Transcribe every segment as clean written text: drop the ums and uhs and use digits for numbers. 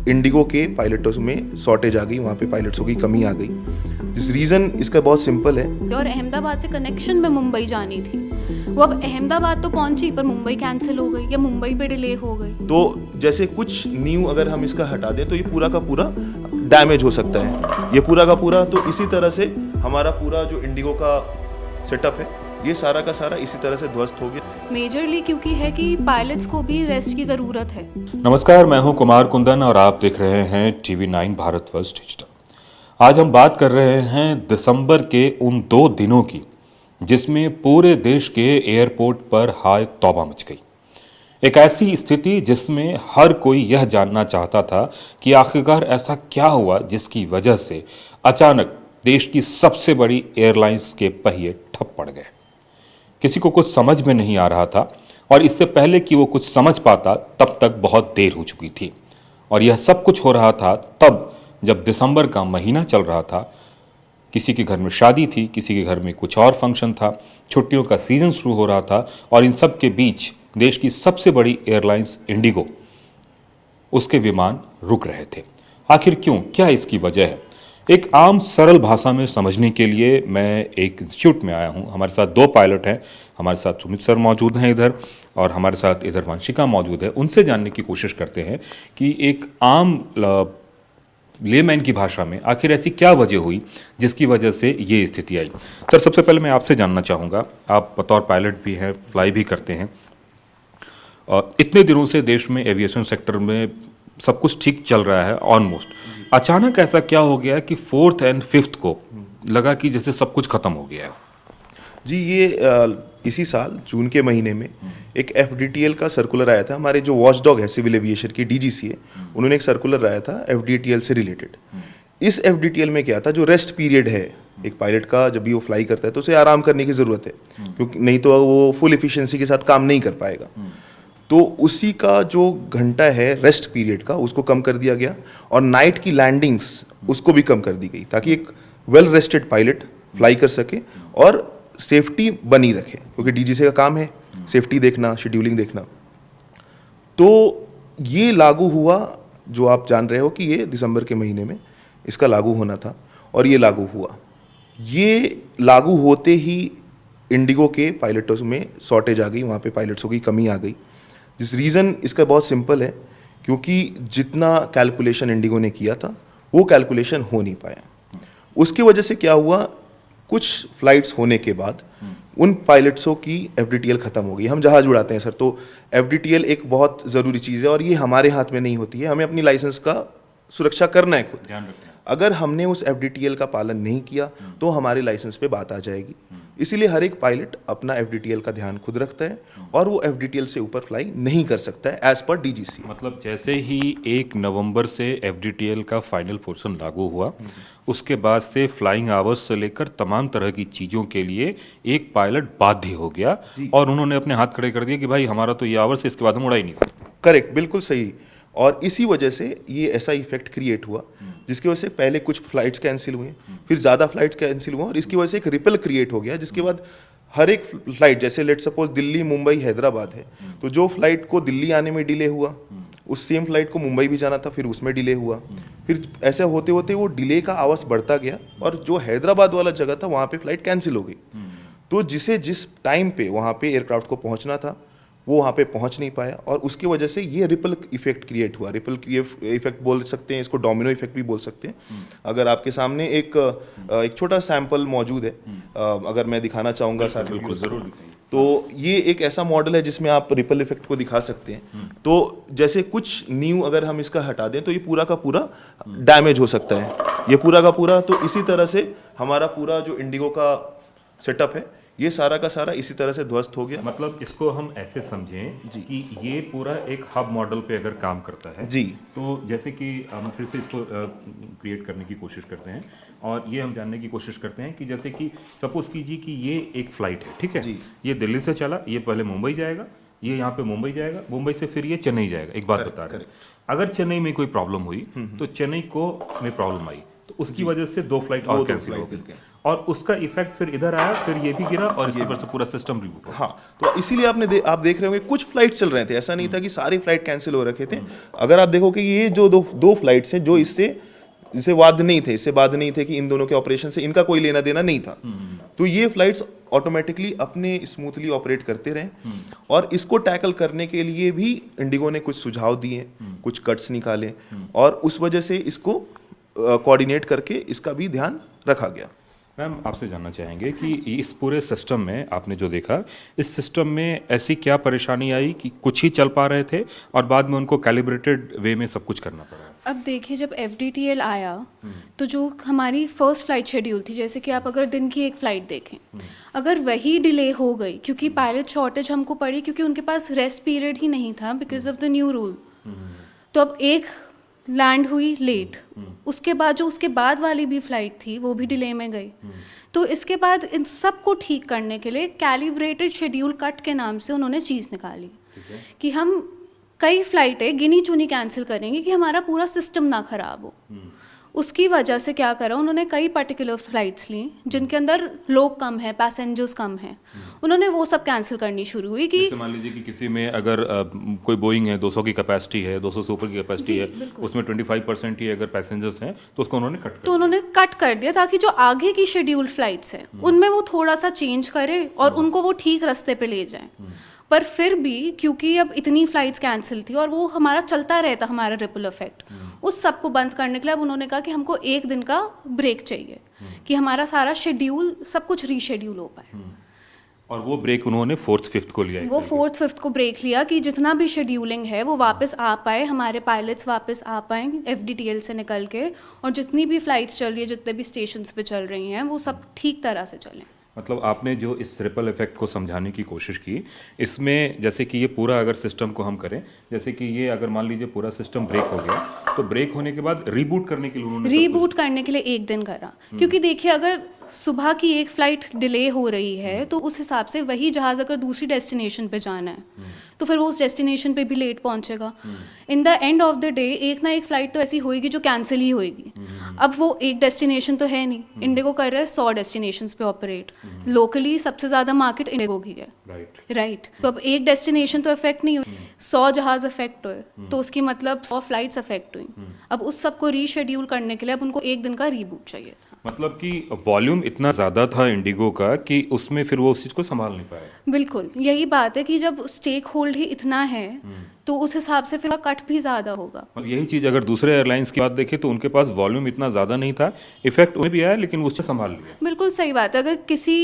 Indigo के पायलटों में शॉर्टेज आ गई, वहाँ पे पायलट्सों की कमी आ गई। जिस रीज़न इसका बहुत सिंपल है। और अहमदाबाद से कनेक्शन में मुंबई जानी थी, वो अब अहमदाबाद तो पहुंची पर मुंबई कैंसिल हो गई या मुंबई पे डिले हो गई। तो जैसे कुछ न्यू अगर हम इसका हटा दें तो ये पूरा का पूरा डैमेज हो सकता है, ये पूरा का पूरा। तो इसी तरह से हमारा पूरा जो इंडिगो का सेटअप है ये सारा का सारा इसी तरह से ध्वस्त हो गया। मेजरली क्योंकि है कि पायलट्स को भी रेस्ट की ज़रूरत है। नमस्कार, मैं हूं कुमार कुंदन और आप देख रहे हैं TV9 भारत फर्स्ट डिजिटल। आज हम बात कर रहे हैं दिसंबर के उन 2 दिनों की जिसमें पूरे देश के एयरपोर्ट पर हाय तौबा मच गई। एक ऐसी स्थिति जिसमें हर कोई यह जानना चाहता था कि आखिरकार ऐसा क्या हुआ जिसकी वजह से अचानक देश की सबसे बड़ी एयरलाइंस के पहिए ठप पड़ गए। किसी को कुछ समझ में नहीं आ रहा था और इससे पहले कि वो कुछ समझ पाता तब तक बहुत देर हो चुकी थी। और यह सब कुछ हो रहा था तब जब दिसंबर का महीना चल रहा था। किसी के घर में शादी थी, किसी के घर में कुछ और फंक्शन था, छुट्टियों का सीजन शुरू हो रहा था और इन सब के बीच देश की सबसे बड़ी एयरलाइंस इंडिगो, उसके विमान रुक रहे थे। आखिर क्यों, क्या इसकी वजह है? एक आम सरल भाषा में समझने के लिए मैं एक इंस्टीट्यूट में आया हूं। हमारे साथ 2 पायलट हैं। हमारे साथ सुमित सर मौजूद हैं इधर और हमारे साथ इधर वंशिका मौजूद है। उनसे जानने की कोशिश करते हैं कि एक आम लेमैन की भाषा में आखिर ऐसी क्या वजह हुई जिसकी वजह से ये स्थिति आई। सर, सबसे पहले मैं आपसे जानना चाहूँगा, आप बतौर पायलट भी हैं, फ्लाई भी करते हैं और इतने दिनों से देश में एविएशन सेक्टर में सब कुछ ठीक चल रहा है ऑलमोस्ट। अचानक ऐसा क्या हो गया कि 4th और 5th को लगा कि जैसे सब कुछ खत्म हो गया है? जी, ये इसी साल जून के महीने में एक FDTL का सर्कुलर आया था। हमारे जो वॉचडॉग है सिविल एविएशन की DGCA, उन्होंने एक सर्कुलर आया था FDTL से रिलेटेड। इस FDTL में क्या था, जो रेस्ट पीरियड है एक पायलट का, जब भी वो फ्लाई करता है तो उसे आराम करने की ज़रूरत है, क्योंकि नहीं तो वो फुल एफिशिएंसी के साथ काम नहीं कर पाएगा। तो उसी का जो घंटा है रेस्ट पीरियड का, उसको कम कर दिया गया और नाइट की लैंडिंग्स उसको भी कम कर दी गई, ताकि एक वेल रेस्टेड पायलट फ्लाई कर सके और सेफ्टी बनी रखे, क्योंकि DGCA का काम है सेफ्टी देखना, शेड्यूलिंग देखना। तो ये लागू हुआ, जो आप जान रहे हो कि ये दिसंबर के महीने में इसका लागू होना था और ये लागू हुआ। ये लागू होते ही इंडिगो के पायलटों में शॉर्टेज आ गई, वहाँ पे पायलट्सों की कमी आ गई। जिस रीज़न इसका बहुत सिंपल है, क्योंकि जितना कैलकुलेशन इंडिगो ने किया था वो कैलकुलेशन हो नहीं पाया। उसकी वजह से क्या हुआ, कुछ फ्लाइट्स होने के बाद उन पायलट्सों की FDTL ख़त्म हो गई। हम जहाज़ उड़ाते हैं सर, तो FDTL एक बहुत ज़रूरी चीज़ है और ये हमारे हाथ में नहीं होती है। हमें अपनी लाइसेंस का सुरक्षा करना है खुद, ध्यान रखना है। अगर हमने उस FDTL का पालन नहीं किया तो हमारे लाइसेंस पे बात आ जाएगी। इसीलिए हर एक पायलट अपना FDTL का ध्यान खुद रखता है और वो FDTL से ऊपर फ्लाई नहीं कर सकता है एज पर DGCA। मतलब जैसे ही 1 नवंबर से FDTL का फाइनल पोर्शन लागू हुआ, उसके बाद से फ्लाइंग आवर्स से लेकर तमाम तरह की चीज़ों के लिए एक पायलट बाध्य हो गया और उन्होंने अपने हाथ खड़े कर दिए कि भाई हमारा तो ये आवर्स है, इसके बाद हम उड़ा ही नहीं सकते। करेक्ट, बिल्कुल सही। और इसी वजह से ये ऐसा इफेक्ट क्रिएट हुआ, जिसकी वजह से पहले कुछ फ्लाइट्स कैंसिल हुए, फिर ज़्यादा फ्लाइट्स कैंसिल हुआ और इसकी वजह से एक रिपल क्रिएट हो गया, जिसके बाद हर एक फ्लाइट, जैसे लेट सपोज दिल्ली मुंबई हैदराबाद है, तो जो फ्लाइट को दिल्ली आने में डिले हुआ, उस सेम फ्लाइट को मुंबई भी जाना था, फिर उसमें डिले हुआ। फिर ऐसे होते होते वो डिले का आवर्स बढ़ता गया और जो हैदराबाद वाला जगह था वहाँ पे फ्लाइट कैंसिल हो गई। तो जिसे जिस टाइम पे वहाँ पे एयरक्राफ्ट को पहुँचना था वो वहाँ पे पहुँच नहीं पाया और उसकी वजह से ये रिपल इफेक्ट क्रिएट हुआ। रिपल इफेक्ट बोल सकते हैं इसको, डोमिनो इफेक्ट भी बोल सकते हैं। अगर आपके सामने एक छोटा सैंपल मौजूद है, अगर मैं दिखाना चाहूँगा सर, बिल्कुल ज़रूर दिखाइए। तो ये एक ऐसा मॉडल है जिसमें आप रिपल इफेक्ट को दिखा सकते हैं। तो जैसे कुछ न्यू अगर हम इसका हटा दें तो ये पूरा का पूरा डैमेज हो सकता है, ये पूरा का पूरा। तो इसी तरह से हमारा पूरा जो इंडिगो का सेटअप है ये सारा का सारा इसी तरह से ध्वस्त हो गया। मतलब इसको हम ऐसे समझें कि ये पूरा एक हब मॉडल पे अगर काम करता है जी, तो जैसे कि हम फिर से इसको क्रिएट करने की कोशिश करते हैं और ये हम जानने की कोशिश करते हैं कि जैसे कि सपोज कीजिए कि ये एक फ्लाइट है, ठीक है जी। ये दिल्ली से चला, ये पहले मुंबई जाएगा, ये यहाँ पे मुंबई जाएगा, मुंबई से फिर ये चेन्नई जाएगा। एक बात बता रहे हैं, अगर चेन्नई में कोई प्रॉब्लम हुई तो चेन्नई को में प्रॉब्लम आई तो उसकी वजह से 2 फ्लाइट और कैंसिल हो गई और उसका इफेक्ट फिर इधर आया, फिर ये भी गिरा और इसके ऊपर से पूरा सिस्टम रिबूट। हाँ, तो इसीलिए आप देख रहे होंगे कुछ फ्लाइट चल रहे थे, ऐसा नहीं था कि सारी फ्लाइट कैंसिल हो रखे थे। अगर आप देखो कि ये जो दो फ्लाइट्स हैं जो इससे वाद नहीं थे कि इन दोनों के ऑपरेशन से इनका कोई लेना देना नहीं था, तो ये फ्लाइट्स ऑटोमेटिकली अपने स्मूथली ऑपरेट करते रहे। और इसको टैकल करने के लिए भी इंडिगो ने कुछ सुझाव दिए, कुछ कट्स निकाले, और उस वजह से इसको कोऑर्डिनेट करके इसका भी ध्यान रखा गया। मैम, आपसे जानना चाहेंगे कि इस पूरे सिस्टम में आपने जो देखा, इस सिस्टम में ऐसी क्या परेशानी आई कि कुछ ही चल पा रहे थे और बाद में उनको कैलिब्रेटेड वे में सब कुछ करना पड़ा? अब देखिए, जब FDTL आया तो जो हमारी फर्स्ट फ्लाइट शेड्यूल थी, जैसे कि आप अगर दिन की एक फ़्लाइट देखें, अगर वही डिले हो गई क्योंकि पायलट शॉर्टेज हमको पड़ी, क्योंकि उनके पास रेस्ट पीरियड ही नहीं था because of the new rule, तो अब एक लैंड हुई लेट, उसके बाद जो उसके बाद वाली भी फ्लाइट थी वो भी डिले में गई। तो इसके बाद इन सबको ठीक करने के लिए कैलिब्रेटेड शेड्यूल कट के नाम से उन्होंने चीज़ निकाली कि हम कई फ्लाइटें गिनी चुनी कैंसिल करेंगे कि हमारा पूरा सिस्टम ना खराब हो। उसकी वजह से क्या करा, उन्होंने कई पर्टिकुलर फ्लाइट्स ली जिनके अंदर लोग कम है, पैसेंजर्स कम है, उन्होंने वो सब कैंसिल करनी शुरू हुई। कि मान लीजिए कि किसी में अगर कोई बोइंग है 200 की कैपेसिटी है, 200 से ऊपर की कैपेसिटी है, उसमें 25% ही अगर पैसेंजर्स हैं तो उसको उन्होंने कट कर दिया ताकि जो आगे की शेड्यूल फ्लाइट्स हैं उनमें वो थोड़ा सा चेंज करे और उनको वो ठीक रास्ते पे ले जाएं। पर फिर भी क्योंकि अब इतनी फ्लाइट्स कैंसिल थी और वो हमारा चलता रहता, हमारा रिपल इफेक्ट, उस सब को बंद करने के लिए अब उन्होंने कहा कि हमको एक दिन का ब्रेक चाहिए कि हमारा सारा शेड्यूल सब कुछ रीशेड्यूल हो पाए। और वो ब्रेक उन्होंने 4th 5th को लिया। वो 4th 5th को ब्रेक लिया कि जितना भी शेड्यूलिंग है वो वापस आ पाए, हमारे पायलट्स वापस आ पाए FDTL से निकल के, और जितनी भी फ्लाइट्स चल रही है, जितने भी स्टेशंस पे चल रही हैं, वो सब ठीक तरह से चलें। मतलब आपने जो इस रिपल इफेक्ट को समझाने की कोशिश की, इसमें जैसे कि ये पूरा अगर सिस्टम को हम करें, जैसे कि ये अगर मान लीजिए पूरा सिस्टम ब्रेक हो गया, तो ब्रेक होने के बाद रीबूट करने के लिए उन्होंने एक दिन करा। क्योंकि देखिए, अगर सुबह की एक फ्लाइट डिले हो रही है तो उस हिसाब से वही जहाज़ अगर दूसरी डेस्टिनेशन पे जाना है तो फिर वो उस डेस्टिनेशन पे भी लेट पहुंचेगा। In the end of the day एक ना एक फ़्लाइट तो ऐसी होएगी जो कैंसिल ही होएगी। अब वो एक डेस्टिनेशन तो है नहीं, इंडिगो कर रहा है 100 डेस्टिनेशंस पे ऑपरेट, लोकली सबसे ज़्यादा मार्केट इंडिगो की है, राइट। तो अब एक डेस्टिनेशन तो इफेक्ट नहीं हुई, 100 जहाज़ इफेक्ट हुए तो उसकी मतलब 100 फ्लाइट्स इफेक्ट हुई। अब उस सबको रीशेड्यूल करने के लिए अब उनको एक दिन का रीबूट चाहिए था। मतलब कि वॉल्यूम इतना ज़्यादा था इंडिगो का कि उसमें फिर वो उस चीज़ को संभाल नहीं पाया। बिल्कुल यही बात है कि जब स्टेक होल्ड ही इतना है तो उस हिसाब से फिर कट भी ज़्यादा होगा। और यही चीज़ अगर दूसरे एयरलाइंस की बात देखें तो उनके पास वॉल्यूम इतना ज़्यादा नहीं था, इफेक्ट उन्हें भी आया लेकिन उससे संभाल लिया। बिल्कुल सही बात है। अगर किसी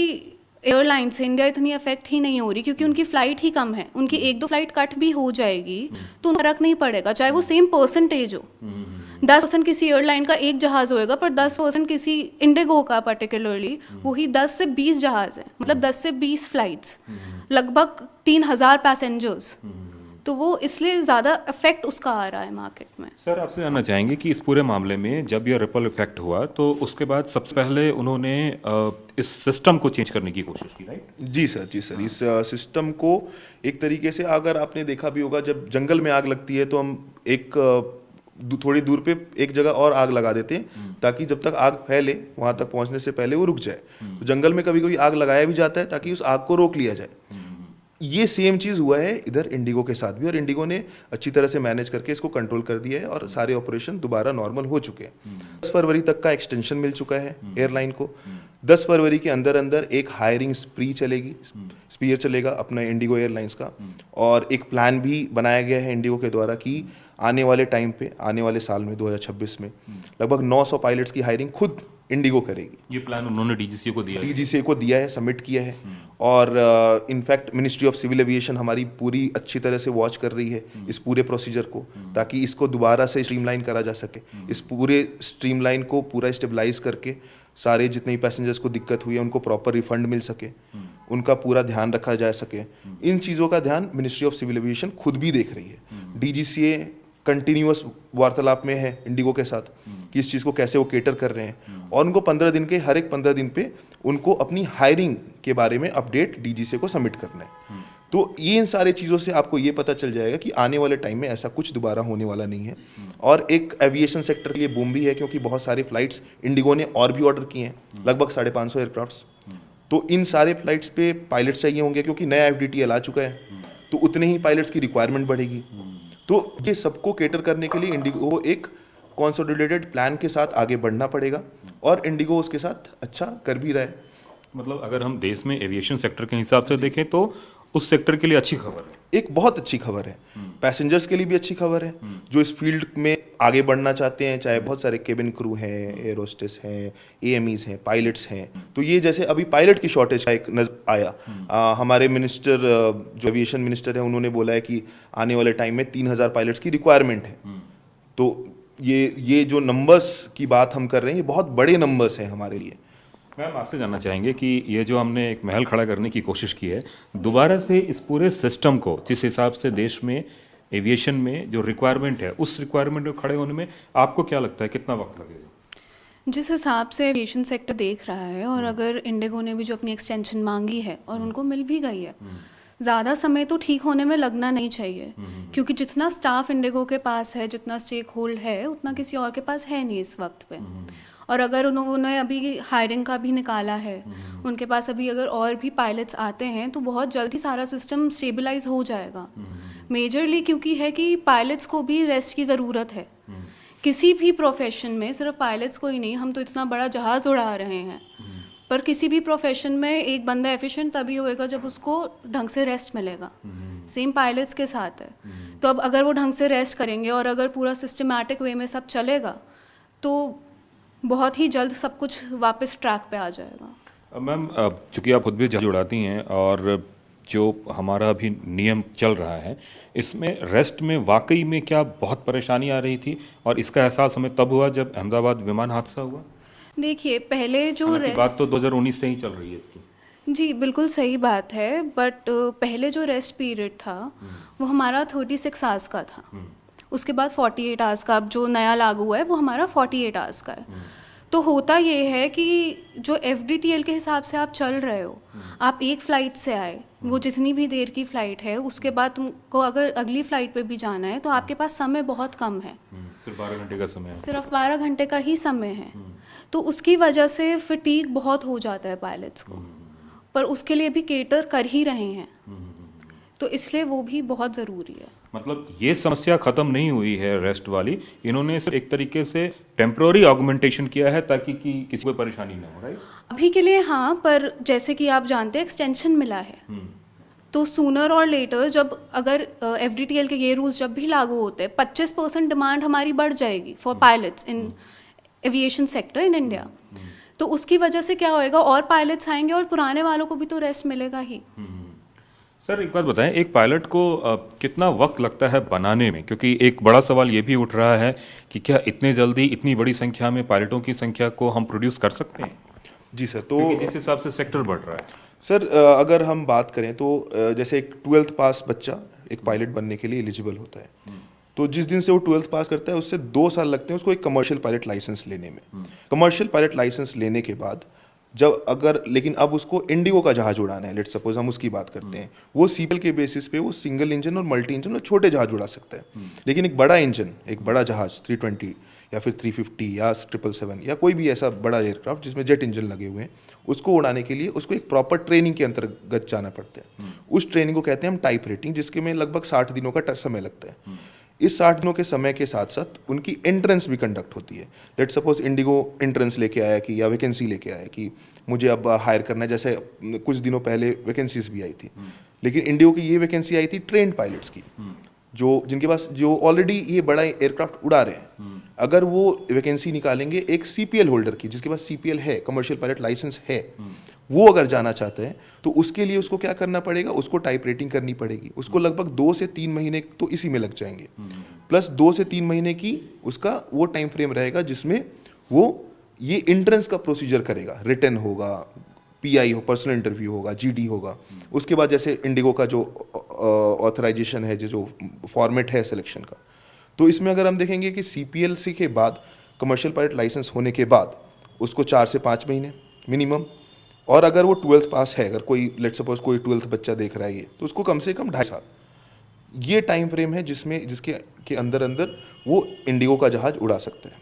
एयरलाइन से इंडिया इतनी अफेक्ट ही नहीं हो रही क्योंकि उनकी फ़्लाइट ही कम है, उनकी 1-2 फ्लाइट कट भी हो जाएगी तो उन्हें फर्क नहीं पड़ेगा, चाहे वो सेम परसेंटेज हो। 10% किसी एयरलाइन का एक जहाज़ होएगा पर 10% किसी इंडिगो का पर्टिकुलरली वही 10 से 20 जहाज़ है, मतलब 10 से 20 फ्लाइट्स, लगभग 3000 पैसेंजर्स, तो वो इसलिए ज़्यादा इफेक्ट उसका आ रहा है मार्केट में। सर, आपसे जानना चाहेंगे कि इस पूरे मामले में जब यह रिपल इफेक्ट हुआ तो उसके बाद सबसे पहले उन्होंने इस सिस्टम को चेंज करने की कोशिश की, राइट? जी सर। इस सिस्टम को एक तरीके से, अगर आपने देखा भी होगा, जब जंगल में आग लगती है तो हम एक थोड़ी दूर पे एक जगह और आग लगा देते हैं ताकि जब तक आग फैले वहां तक पहुंचने से पहले वो रुक जाए। तो जंगल में कभी कभी आग लगाया भी जाता है ताकि उस आग को रोक लिया जाए। ये सेम चीज़ हुआ है इधर इंडिगो के साथ भी, और इंडिगो ने अच्छी तरह से मैनेज करके इसको कंट्रोल कर दिया है और सारे ऑपरेशन दोबारा नॉर्मल हो चुके हैं। 10 फरवरी तक का एक्सटेंशन मिल चुका है एयरलाइन को। 10 फरवरी के अंदर अंदर एक हायरिंग स्पीयर चलेगा अपना इंडिगो एयरलाइंस का, और एक प्लान भी बनाया गया है इंडिगो के द्वारा कि आने वाले टाइम पे, आने वाले साल में 2026 में लगभग 900 पायलट्स की हायरिंग खुद इंडिगो करेगी। ये प्लान उन्होंने डीजीसीए को दिया है, सबमिट किया है। और in fact ministry of civil aviation हमारी पूरी अच्छी तरह से वॉच कर रही है इस पूरे प्रोसीजर को, ताकि इसको दोबारा से स्ट्रीमलाइन करा जा सके। इस पूरे स्ट्रीमलाइन को पूरा स्टेबलाइज करके सारे जितने पैसेंजर्स को दिक्कत हुई है उनको प्रॉपर रिफंड मिल सके, उनका पूरा ध्यान रखा जा सके। इन चीज़ों का ध्यान मिनिस्ट्री ऑफ सिविल एविएशन खुद भी देख रही है। डीजीसीए कंटिन्यूअस वार्तालाप में है इंडिगो के साथ कि इस चीज़ को कैसे वो केटर कर रहे हैं, और उनको 15 दिन के हर एक 15 दिन पे उनको अपनी हायरिंग के बारे में अपडेट डीजीसीए को सबमिट करना है। तो ये इन सारे चीज़ों से आपको ये पता चल जाएगा कि आने वाले टाइम में ऐसा कुछ दोबारा होने वाला नहीं है। और एक एविएशन सेक्टर के लिए बूम भी है, क्योंकि बहुत सारी फ्लाइट्स इंडिगो ने और भी ऑर्डर किए हैं, लगभग 550 एयरक्राफ्ट्स। तो इन सारे फ्लाइट्स पे पायलट्स चाहिए होंगे, क्योंकि नया एफडीटीएल आ चुका है, तो उतने ही पायलट्स की रिक्वायरमेंट बढ़ेगी। तो ये सबको केटर करने के लिए इंडिगो को एक कंसोलिडेटेड प्लान के साथ आगे बढ़ना पड़ेगा, और इंडिगो उसके साथ अच्छा कर भी रहा है। मतलब अगर हम देश में एविएशन सेक्टर के हिसाब से देखें तो उस सेक्टर के लिए अच्छी खबर है, एक बहुत अच्छी खबर है, पैसेंजर्स के लिए भी अच्छी खबर है जो इस फील्ड में आगे बढ़ना चाहते हैं, चाहे बहुत सारे केबिन क्रू हैं, एयर होस्टेस हैं, एएमईज हैं, पायलट्स हैं। तो ये जैसे अभी पायलट की शॉर्टेज का एक नजर आया, हमारे मिनिस्टर जो एविएशन मिनिस्टर है उन्होंने बोला है कि आने वाले टाइम में 3000 पायलट्स की रिक्वायरमेंट है। तो ये जो नंबर्स की बात हम कर रहे हैं, ये बहुत बड़े नंबर्स हैं हमारे लिए। मैम आपसे जानना चाहेंगे कि ये जो हमने एक महल खड़ा करने की कोशिश की है, दोबारा से इस पूरे सिस्टम को जिस हिसाब से देश में एविएशन में जो रिक्वायरमेंट है, उस रिक्वायरमेंट को खड़े होने में आपको क्या लगता है कितना वक्त लगेगा? जिस हिसाब से एविएशन सेक्टर देख रहा है, और अगर इंडिगो ने भी जो अपनी एक्सटेंशन मांगी है और उनको मिल भी गई है, ज़्यादा समय तो ठीक होने में लगना नहीं चाहिए, क्योंकि जितना स्टाफ इंडिगो के पास है, जितना स्टेक होल्ड है, उतना किसी और के पास है नहीं इस वक्त पे। और अगर उन्होंने अभी हायरिंग का भी निकाला है, उनके पास अभी अगर और भी पायलट्स आते हैं तो बहुत जल्दी सारा सिस्टम स्टेबलाइज हो जाएगा। मेजरली क्योंकि है कि पायलट्स को भी रेस्ट की ज़रूरत है, किसी भी प्रोफेशन में, सिर्फ पायलट्स को ही नहीं। हम तो इतना बड़ा जहाज़ उड़ा रहे हैं, पर किसी भी प्रोफेशन में एक बंदा एफिशिएंट तभी होएगा जब उसको ढंग से रेस्ट मिलेगा। सेम पायलट्स के साथ है। तो अब अगर वो ढंग से रेस्ट करेंगे और अगर पूरा सिस्टमैटिक वे में सब चलेगा तो बहुत ही जल्द सब कुछ वापस ट्रैक पे आ जाएगा। मैम चूंकि आप खुद भी जहाज उड़ाती हैं, और जो हमारा अभी नियम चल रहा है, इसमें रेस्ट में वाकई में क्या बहुत परेशानी आ रही थी, और इसका एहसास हमें तब हुआ जब अहमदाबाद विमान हादसा हुआ? देखिए, पहले जो बात तो 2019 से ही चल रही है इसकी। जी बिल्कुल सही बात है, बट पहले जो रेस्ट पीरियड था वो हमारा 36 आवर्स का था। उसके बाद 48 आवर्स का, अब जो नया लागू हुआ है वो हमारा 48 आवर्स का है। तो होता ये है कि जो एफडीटीएल के हिसाब से आप चल रहे हो, आप एक फ़्लाइट से आए, वो जितनी भी देर की फ़्लाइट है, उसके बाद तुमको अगर अगली फ़्लाइट पे भी जाना है तो आपके पास समय बहुत कम है। सिर्फ 12 घंटे का समय है। सिर्फ 12 घंटे का ही समय है। तो उसकी वजह से फटीग बहुत हो जाता है पायलट्स को, पर उसके लिए भी केटर कर ही रहे हैं, तो इसलिए वो भी बहुत ज़रूरी है। मतलब ये समस्या खत्म नहीं हुई है रेस्ट वाली, इन्होंने सिर्फ एक तरीके से टेम्पररी ऑगमेंटेशन किया है ताकि कि किसी को परेशानी ना हो, राइट? अभी के लिए हाँ, पर जैसे कि आप जानते हैं एक्सटेंशन मिला है, तो सूनर और लेटर जब अगर एफडीटीएल के ये रूल्स जब भी लागू होते हैं, 25% डिमांड हमारी बढ़ जाएगी for pilots in aviation sector in India. तो उसकी वजह से क्या होएगा, और पायलट्स आएंगे और पुराने वालों को भी तो रेस्ट मिलेगा ही। सर एक बात बताएं, एक पायलट को कितना वक्त लगता है बनाने में? क्योंकि एक बड़ा सवाल ये भी उठ रहा है कि क्या इतने जल्दी इतनी बड़ी संख्या में पायलटों की संख्या को हम प्रोड्यूस कर सकते हैं? जी सर, तो जिस हिसाब से सेक्टर बढ़ रहा है सर, अगर हम बात करें तो जैसे एक 12th पास बच्चा एक पायलट बनने के लिए एलिजिबल होता है, तो जिस दिन से वो 12th पास करता है उससे 2 साल लगते हैं उसको एक कमर्शियल पायलट लाइसेंस लेने में। कमर्शियल पायलट लाइसेंस लेने के बाद जब अगर, लेकिन अब उसको इंडिगो का जहाज उड़ाना है, लेट सपोज हम उसकी बात करते हैं, वो सीपीएल के बेसिस पे वो सिंगल इंजन और मल्टी इंजन और छोटे जहाज उड़ा सकता है। लेकिन एक बड़ा इंजन, एक बड़ा जहाज 320 या फिर 350 या 777 या कोई भी ऐसा बड़ा एयरक्राफ्ट जिसमें जेट इंजन लगे हुए हैं, उसको उड़ाने के लिए उसको एक प्रॉपर ट्रेनिंग के अंतर्गत जाना पड़ता है। उस ट्रेनिंग को कहते हैं हम टाइप रेटिंग, जिसके में लगभग 60 दिनों का समय लगता है। इस 60 दिनों के समय के साथ साथ उनकी एंट्रेंस भी कंडक्ट होती है। लेट सपोज इंडिगो एंट्रेंस लेके आया कि या वैकेंसी लेके आया कि मुझे अब हायर करना है, जैसे कुछ दिनों पहले वैकेंसीज भी आई थी, लेकिन इंडिगो की ये वैकेंसी आई थी ट्रेंड पायलट्स की, जो जिनके पास जो ऑलरेडी ये बड़ा एयरक्राफ्ट उड़ा रहे हैं। अगर वो वैकेंसी निकालेंगे एक सीपीएल होल्डर की, जिसके पास सीपीएल है, कमर्शियल पायलट लाइसेंस है, वो अगर जाना चाहता है तो उसके लिए उसको क्या करना पड़ेगा, उसको टाइप रेटिंग करनी पड़ेगी। उसको लगभग 2 से 3 महीने तो इसी में लग जाएंगे, प्लस 2 से 3 महीने की उसका वो टाइम फ्रेम रहेगा जिसमें वो ये एंट्रेंस का प्रोसीजर करेगा। रिटन होगा, पीआई हो, पर्सनल इंटरव्यू होगा, जीडी होगा। उसके बाद जैसे इंडिगो का जो ऑथराइजेशन है, जो फॉर्मेट है सिलेक्शन का, तो इसमें अगर हम देखेंगे कि सीपीएलसी के बाद कमर्शियल पायलट लाइसेंस होने के बाद उसको 4 से 5 महीने मिनिमम, और अगर वो 12th पास है, अगर कोई लेट सपोज कोई 12th बच्चा देख रहा है ये, तो उसको कम से कम 2.5 साल ये टाइम फ्रेम है जिसके के अंदर अंदर वो इंडिगो का जहाज उड़ा सकता है।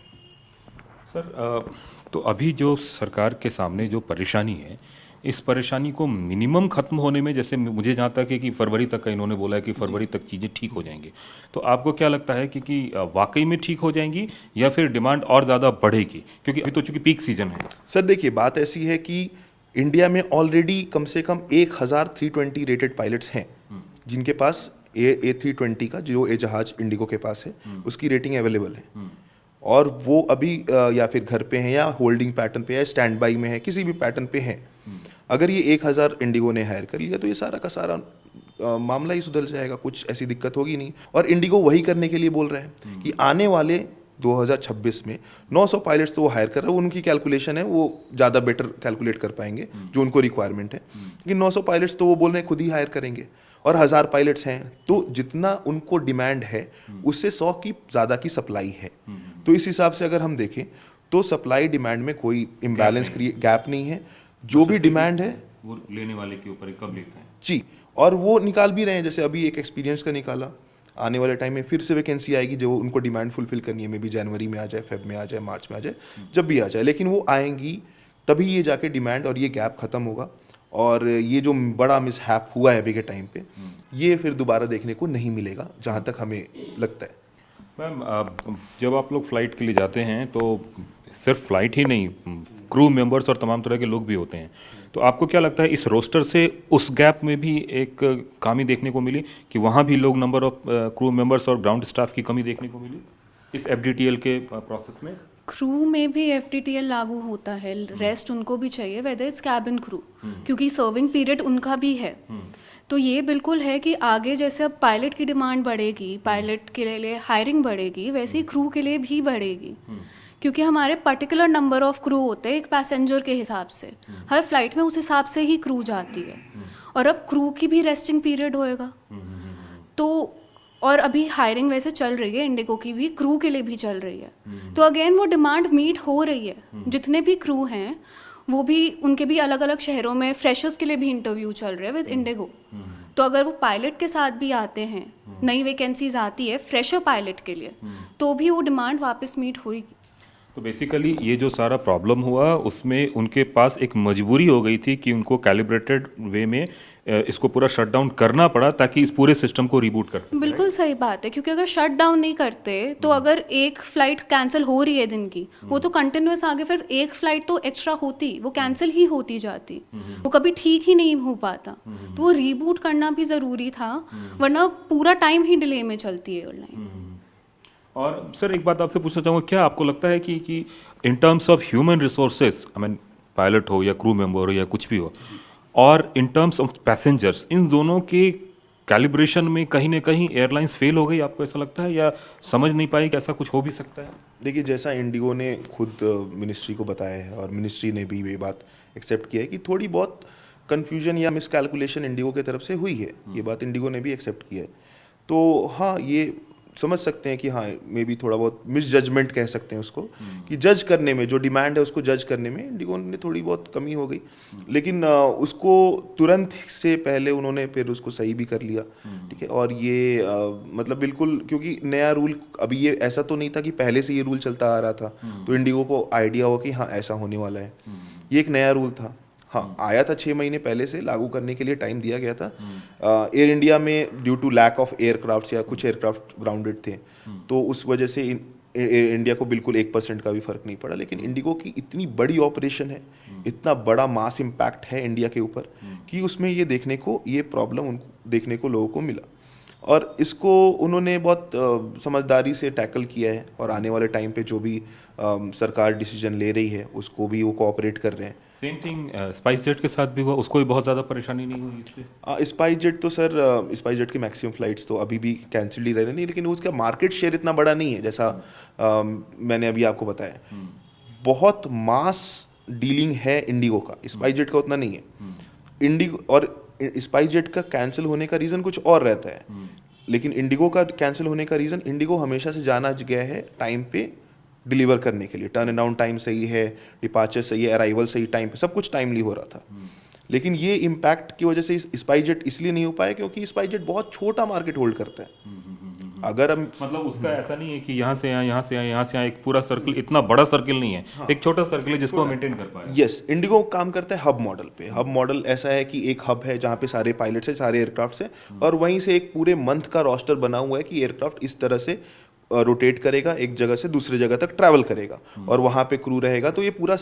सर तो अभी जो सरकार के सामने जो परेशानी है, इस परेशानी को मिनिमम खत्म होने में, जैसे मुझे जहाँ तक है कि फरवरी तक का इन्होंने बोला है कि फरवरी तक चीज़ें ठीक हो जाएंगी, तो आपको क्या लगता है कि वाकई में ठीक हो जाएंगी या फिर डिमांड और ज़्यादा बढ़ेगी, क्योंकि अभी तो चूंकि पीक सीजन है। सर देखिए, बात ऐसी है कि इंडिया में ऑलरेडी कम से कम 1320 रेटेड पायलट्स हैं जिनके पास A320 का जो ए जहाज इंडिगो के पास है उसकी रेटिंग अवेलेबल है, और वो अभी या फिर घर पे हैं या होल्डिंग पैटर्न पे है, स्टैंड बाई में है, किसी भी पैटर्न पे हैं। अगर ये 1000 इंडिगो ने हायर कर लिया तो ये सारा का सारा मामला ही सुधर जाएगा, कुछ ऐसी दिक्कत होगी नहीं। और इंडिगो वही करने के लिए बोल रहे हैं कि आने वाले 2026 में 900 पायलट्स तो वो हायर कर रहे हैं, उनकी कैलकुलेशन है, वो ज़्यादा बेटर कैलकुलेट कर पाएंगे जो उनको रिक्वायरमेंट है, लेकिन 900 पायलट्स तो वो बोल रहे हैं खुद ही हायर करेंगे, और 1000 पायलट्स हैं, तो जितना उनको डिमांड है उससे 100 की ज़्यादा की सप्लाई है। तो इस हिसाब से अगर हम देखें तो सप्लाई डिमांड में कोई इम्बैलेंस गैप नहीं है, जो भी डिमांड है वो लेने वाले के ऊपर कब लेता है जी, और वो निकाल भी रहे हैं। जैसे अभी एक एक्सपीरियंस का निकाला, आने वाले टाइम में फिर से वैकेंसी आएगी जो उनको डिमांड फुलफिल करनी है, मे बी जनवरी में आ जाए, फेब में आ जाए, मार्च में आ जाए, जब भी आ जाए, लेकिन वो आएंगी तभी ये जाके डिमांड और ये गैप खत्म होगा, और ये जो बड़ा मिसहैप हुआ है अभी के टाइम पे ये फिर दोबारा देखने को नहीं मिलेगा, जहाँ तक हमें लगता है। मैम, जब आप लोग फ्लाइट के लिए जाते हैं तो सिर्फ फ्लाइट ही नहीं, क्रू मेंबर्स और तमाम तरह के लोग भी होते हैं, तो आपको क्या लगता है इस रोस्टर से उस गैप में भी एक कमी देखने को मिली कि वहाँ भी लोग नंबर ऑफ क्रू मेंबर्स और ग्राउंड स्टाफ की कमी देखने को मिली इस FDTL के प्रोसेस में? क्रू में भी FDTL लागू होता है, रेस्ट उनको भी चाहिए, वेदर इट्स कैबिन क्रू, क्योंकि सर्विंग पीरियड उनका भी है। तो ये बिल्कुल है कि आगे जैसे अब पायलट की डिमांड बढ़ेगी, पायलट के लिए हायरिंग बढ़ेगी, वैसे ही क्रू के लिए भी बढ़ेगी, क्योंकि हमारे पर्टिकुलर नंबर ऑफ क्रू होते हैं एक पैसेंजर के हिसाब से, हर फ्लाइट में उस हिसाब से ही क्रू जाती है, और अब क्रू की भी रेस्टिंग पीरियड होएगा। तो और अभी हायरिंग वैसे चल रही है, इंडिगो की भी, क्रू के लिए भी चल रही है, तो अगेन वो डिमांड मीट हो रही है। जितने भी क्रू हैं वो भी, उनके भी अलग अलग शहरों में फ्रेशर्स के लिए भी इंटरव्यू चल रहे हैं विद इंडिगो, तो अगर वो पायलट के साथ भी आते हैं, नई वैकेंसीज आती है फ्रेशर पायलट के लिए, तो भी वो डिमांड वापस मीट होगी। तो बेसिकली ये जो सारा प्रॉब्लम हुआ उसमें उनके पास एक मजबूरी हो गई थी कि उनको कैलिब्रेटेड वे में इसको पूरा शट डाउन करना पड़ा ताकि इस पूरे सिस्टम को रिबूट कर सके। बिल्कुल सही बात है, क्योंकि अगर शट डाउन नहीं करते तो अगर एक फ्लाइट कैंसिल हो रही है दिन की, वो तो कंटिन्यूस आगे फिर एक फ्लाइट तो एक्स्ट्रा होती, वो कैंसिल ही होती जाती, वो कभी ठीक ही नहीं हो पाता। तो वो रीबूट करना भी ज़रूरी था, वरना पूरा टाइम ही डिले में चलती है एयरलाइन। और सर एक बात आपसे पूछना चाहूँगा, क्या आपको लगता है कि in terms of human resources, I mean pilot हो या क्रू मेंबर हो या कुछ भी हो, और इन टर्म्स ऑफ पैसेंजर्स, इन दोनों के कैलिब्रेशन में कहीं ना कहीं एयरलाइंस फेल हो गई, आपको ऐसा लगता है, या समझ नहीं पाई कि ऐसा कुछ हो भी सकता है? देखिए, जैसा इंडिगो ने खुद मिनिस्ट्री को बताया है और मिनिस्ट्री ने भी ये बात एक्सेप्ट किया है कि थोड़ी बहुत कन्फ्यूजन या मिसकैलकुलेशन इंडिगो की तरफ से हुई है, ये बात इंडिगो ने भी एक्सेप्ट किया है। तो हाँ, ये समझ सकते हैं कि हाँ मे बी थोड़ा बहुत मिस जजमेंट कह सकते हैं उसको, कि जज करने में, जो डिमांड है उसको जज करने में इंडिगो ने थोड़ी बहुत कमी हो गई, लेकिन उसको तुरंत से पहले उन्होंने फिर उसको सही भी कर लिया, ठीक है। और ये मतलब बिल्कुल, क्योंकि नया रूल, अभी ये ऐसा तो नहीं था कि पहले से ये रूल चलता आ रहा था तो इंडिगो को आइडिया हो कि हाँ ऐसा होने वाला है, ये एक नया रूल था। हाँ, आया था 6 महीने पहले से, लागू करने के लिए टाइम दिया गया था। एयर इंडिया में due to lack of aircraft या कुछ एयरक्राफ्ट ग्राउंडेड थे, तो उस वजह से एयर इंडिया को बिल्कुल 1% का भी फर्क नहीं पड़ा। लेकिन इंडिगो की इतनी बड़ी ऑपरेशन है, इतना बड़ा मास इम्पैक्ट है इंडिया के ऊपर, कि उसमें ये देखने को, ये प्रॉब्लम उनको देखने को लोगों को मिला, और इसको उन्होंने बहुत समझदारी से टैकल किया है, और आने वाले टाइम पे जो भी सरकार डिसीजन ले रही है उसको भी वो कोऑपरेट कर रहे हैं। सेम थिंग स्पाइस जेट के साथ भी हुआ, उसको भी बहुत ज़्यादा परेशानी नहीं हुई इससे? स्पाइस जेट तो सर, स्पाइस जेट की मैक्सिमम फ्लाइट्स तो अभी भी कैंसिल ही रह रही नहीं, लेकिन उसका मार्केट शेयर इतना बड़ा नहीं है, जैसा मैंने अभी आपको बताया। बहुत मास डीलिंग है इंडिगो का, स्पाइस जेट का उतना नहीं है। इंडिगो और स्पाइस जेट का कैंसिल होने का रीज़न कुछ और रहता है, लेकिन इंडिगो का कैंसिल होने का रीज़न, इंडिगो हमेशा से जाना गया है टाइम पे डिलीवर करने के लिए, टर्न अराउंड टाइम सही है, डिपार्चर सही है, अराइवल सही टाइम पे, सब कुछ टाइमली हो रहा था। लेकिन ये इम्पैक्ट की वजह से स्पाइसजेट इसलिए नहीं हो पाया क्योंकि स्पाइसजेट बहुत छोटा मार्केट होल्ड करता है। अगर हम मतलब उसका ऐसा नहीं है कि यहाँ से यहाँ, यहाँ से यहाँ, यहाँ से यहाँ, एक पूरा सर्कल, इतना बड़ा सर्कल नहीं है, एक छोटा सर्कल है जिसको मेंटेन कर पाए। यस, इंडिगो काम करता है हब मॉडल पे। हब मॉडल ऐसा है कि एक हब है जहाँ पे सारे पायलट्स है, सारे एयरक्राफ्ट है, और वहीं से एक पूरे मंथ का रोस्टर बना हुआ है कि एयरक्राफ्ट इस तरह से रोटेट करेगा, एक जगह से दूसरी जगह तक ट्रैवल करेगा, और वहाँ पे क्रू रहेगा। तो ये पूरा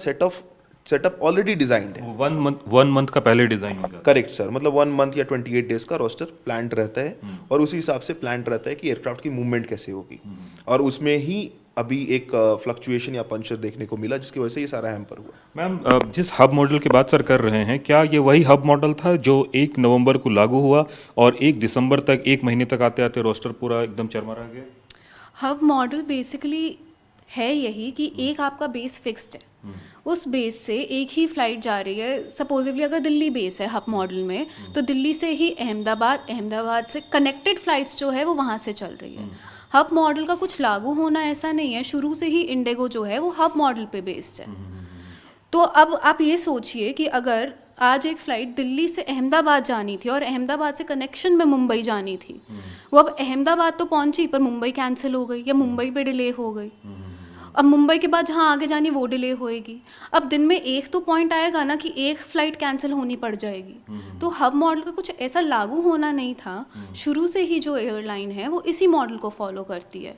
सेटअप ऑलरेडी डिजाइंड है। वन मंथ का पहले डिजाइन होगा। करेक्ट सर, मतलब 1 मंथ या 28 डेज का रोस्टर प्लान रहता है, और उसी हिसाब से प्लान रहता है कि एयरक्राफ्ट की मूवमेंट कैसे होगी। और उसमें ही अभी एक फ्लक्चुएशन या पंचर देखने को मिला, जिसकी वजह से ये सारा हैम्पर हुआ। मैम, जिस हब मॉडल की बात सर कर रहे हैं, क्या ये वही हब मॉडल था जो 1 नवंबर को लागू हुआ और 1 दिसंबर तक, 1 महीने तक आते आते रोस्टर पूरा एकदम चरमरा गया? हब मॉडल बेसिकली है यही कि एक आपका बेस फिक्स्ड है, उस बेस से एक ही फ्लाइट जा रही है। सपोजिवली अगर दिल्ली बेस है हब मॉडल में, तो दिल्ली से ही अहमदाबाद, अहमदाबाद से कनेक्टेड फ्लाइट्स जो है वो वहाँ से चल रही है। हब मॉडल का कुछ लागू होना ऐसा नहीं है, शुरू से ही इंडिगो जो है वो हब मॉडल पे बेस्ड है। तो अब आप ये सोचिए कि अगर आज एक फ़्लाइट दिल्ली से अहमदाबाद जानी थी और अहमदाबाद से कनेक्शन में मुंबई जानी थी, वो अब अहमदाबाद तो पहुंची पर मुंबई कैंसिल हो गई या मुंबई पे डिले हो गई। अब मुंबई के बाद जहाँ आगे जानी वो डिले होएगी। अब दिन में एक तो पॉइंट आएगा ना कि एक फ़्लाइट कैंसिल होनी पड़ जाएगी। तो हब मॉडल का कुछ ऐसा लागू होना नहीं था। शुरू से ही जो एयरलाइन है वो इसी मॉडल को फॉलो करती है।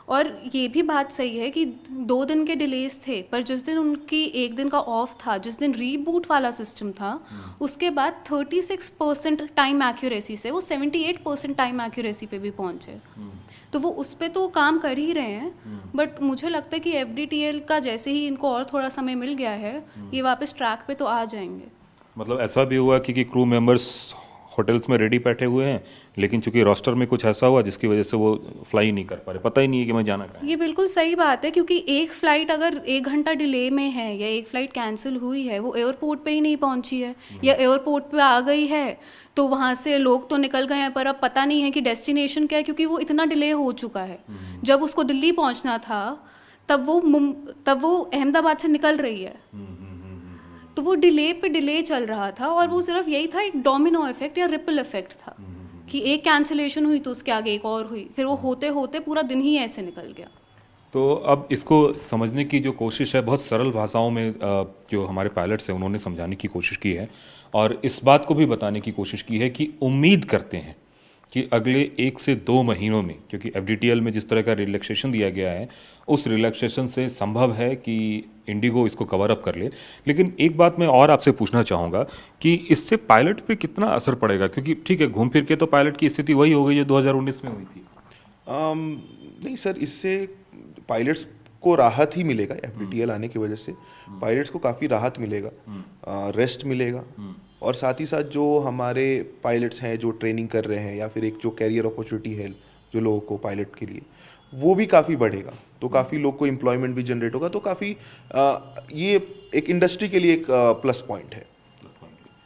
और ये भी बात सही है कि 2 दिन के डिलेज थे, पर जिस दिन उनकी 1 दिन का ऑफ था, जिस दिन रीबूट वाला सिस्टम था, उसके बाद 36% टाइम एक्यूरेसी से वो 78% टाइम एक्यूरेसी पे भी पहुंचे। तो वो उस पे तो काम कर ही रहे हैं, बट मुझे लगता है कि FDTL का जैसे ही इनको और थोड़ा समय मिल गया है, ये वापस ट्रैक पे तो आ जाएंगे। मतलब ऐसा भी हुआ कि क्रू मेंबर्स होटल्स में रेडी बैठे हुए हैं, लेकिन चूंकि रोस्टर में कुछ ऐसा हुआ जिसकी वजह से वो फ्लाई नहीं कर पा रहे, पता ही नहीं है कि मैं जाना कहाँ है। ये बिल्कुल सही बात है, क्योंकि एक फ़्लाइट अगर 1 घंटा डिले में है या एक फ़्लाइट कैंसिल हुई है, वो एयरपोर्ट पे ही नहीं पहुंची है, या एयरपोर्ट पे आ गई है तो वहाँ से लोग तो निकल गए हैं, पर अब पता नहीं है कि डेस्टिनेशन क्या है, क्योंकि वो इतना डिले हो चुका है। जब उसको दिल्ली पहुँचना था तब वो अहमदाबाद से निकल रही है। तो वो डिले पे डिले चल रहा था, और वो सिर्फ यही था, एक डोमिनो इफेक्ट या रिपल इफेक्ट था कि एक कैंसिलेशन हुई तो उसके आगे एक और हुई, फिर वो होते होते पूरा दिन ही ऐसे निकल गया। तो अब इसको समझने की जो कोशिश है, बहुत सरल भाषाओं में जो हमारे पायलट्स हैं उन्होंने समझाने की कोशिश की है, और इस बात को भी बताने की कोशिश की है कि उम्मीद करते हैं कि अगले 1 से 2 महीनों में, क्योंकि FDTL में जिस तरह का रिलैक्सेशन दिया गया है, उस रिलैक्सेशन से संभव है कि इंडिगो इसको कवर अप कर ले। लेकिन एक बात मैं और आपसे पूछना चाहूँगा कि इससे पायलट पे कितना असर पड़ेगा, क्योंकि ठीक है, घूम फिर के तो पायलट की स्थिति वही हो गई जो 2019 में हुई थी। नहीं सर, इससे पायलट्स को राहत ही मिलेगा। FDTL आने की वजह से पायलट्स को काफ़ी राहत मिलेगा, रेस्ट मिलेगा, और साथ ही साथ जो हमारे पायलट्स हैं जो ट्रेनिंग कर रहे हैं, या फिर एक जो कैरियर अपॉर्चुनिटी है जो लोगों को पायलट के लिए, वो भी काफ़ी बढ़ेगा। तो काफ़ी लोग को एम्प्लॉयमेंट भी जनरेट होगा। तो काफ़ी ये एक इंडस्ट्री के लिए एक प्लस पॉइंट है।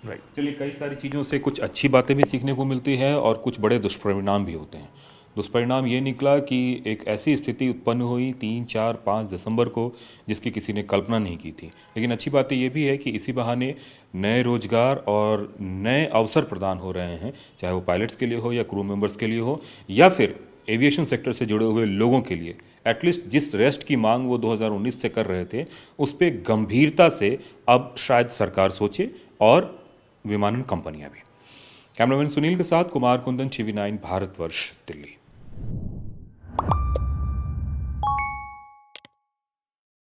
राइट। चलिए, कई सारी चीज़ों से कुछ अच्छी बातें भी सीखने को मिलती है और कुछ बड़े दुष्परिणाम भी होते हैं। दुष्परिणाम ये निकला कि एक ऐसी स्थिति उत्पन्न हुई 3, 4, 5 दिसंबर को जिसकी किसी ने कल्पना नहीं की थी। लेकिन अच्छी बात ये भी है कि इसी बहाने नए रोजगार और नए अवसर प्रदान हो रहे हैं, चाहे वो पायलट्स के लिए हो या क्रू मेंबर्स के लिए हो, या फिर एविएशन सेक्टर से जुड़े हुए लोगों के लिए। एटलीस्ट जिस रेस्ट की मांग वो 2019 से कर रहे थे, उस पर गंभीरता से अब शायद सरकार सोचे, और विमानन कंपनियां भी। कैमरामैन सुनील के साथ कुमार कुंदन, TV9 भारतवर्ष, दिल्ली।